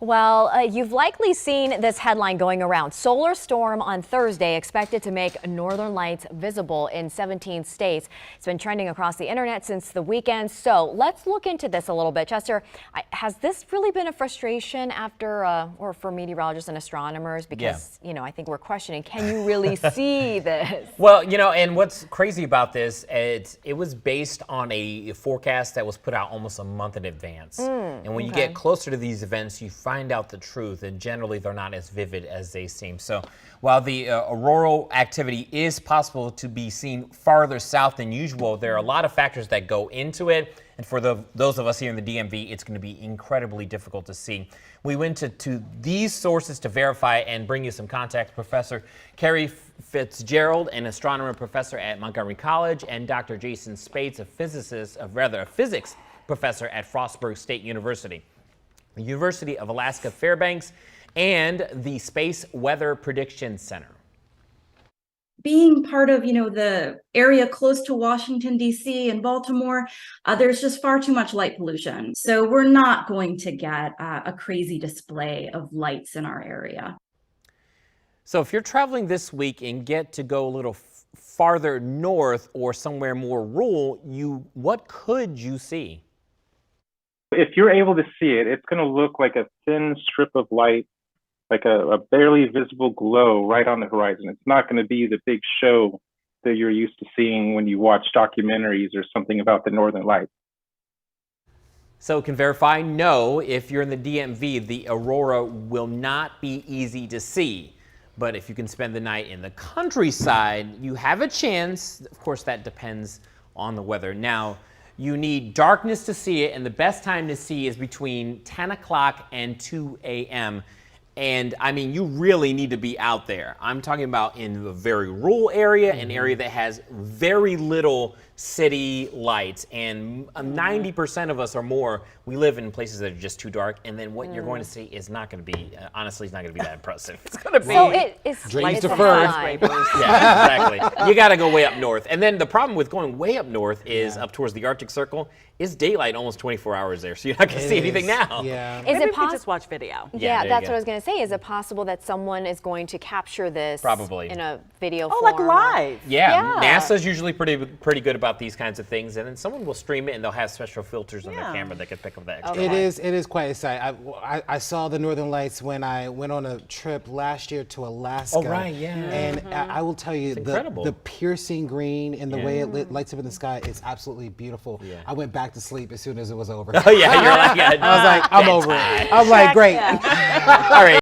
Well, you've likely seen this headline going around. Solar storm on Thursday expected to make northern lights visible in 17 states. It's been trending across the internet since the weekend. So let's look into this a little bit. Chester, has this really been a frustration or for meteorologists and astronomers? Because, I think we're questioning, can you really see this? Well, and what's crazy about this, it was based on a forecast that was put out almost a month in advance. And when you get closer to these events, you find out the truth, and generally they're not as vivid as they seem. So while the auroral activity is possible to be seen farther south than usual, there are a lot of factors that go into it. And for those of us here in the DMV, it's going to be incredibly difficult to see. We went to these sources to verify and bring you some context. Professor Carrie Fitzgerald, an astronomer professor at Montgomery College, and Dr. Jason Spates, a physics professor at Frostburg State University, the University of Alaska Fairbanks, and the Space Weather Prediction Center. Being part of, the area close to Washington, D.C. and Baltimore, there's just far too much light pollution. So we're not going to get a crazy display of lights in our area. So if you're traveling this week and get to go a little farther north or somewhere more rural, what could you see? If you're able to see it, it's going to look like a thin strip of light, like a barely visible glow right on the horizon. It's not going to be the big show that you're used to seeing when you watch documentaries or something about the Northern Lights. So can verify, no, if you're in the DMV, the aurora will not be easy to see. But if you can spend the night in the countryside, you have a chance. Of course, that depends on the weather. Now, you need darkness to see it, and the best time to see is between 10 o'clock and 2 a.m. And I mean, you really need to be out there. I'm talking about in a very rural area, an area that has very little city lights, and 90% of us or more, we live in places that are just too dark, and then what you're going to see is not going to be, honestly, it's not going to be that impressive. It's going to be... So it's dreams it's deferred. Yeah, exactly. You got to go way up north. And then the problem with going way up north is up towards the Arctic Circle, it's daylight almost 24 hours there, so you're not going to see anything now. Yeah. Is Maybe it we could just watch video. Yeah, there you that's go. what I was going to say. Is it possible that someone is going to capture this Probably. in a video Oh, form? like live. Yeah, Yeah. NASA's usually pretty good about these kinds of things, and then someone will stream it, and they'll have special filters on their Yeah. camera that can pick up the extra. Okay. It is quite exciting. I saw the Northern Lights when I went on a trip last year to Alaska. Oh, right, yeah. And I will tell you, incredible. the piercing green and the way it lights up in the sky is absolutely beautiful. Yeah. I went back to sleep as soon as it was over. Oh yeah, you're like, I was like, I'm over it. I'm like, great. all right.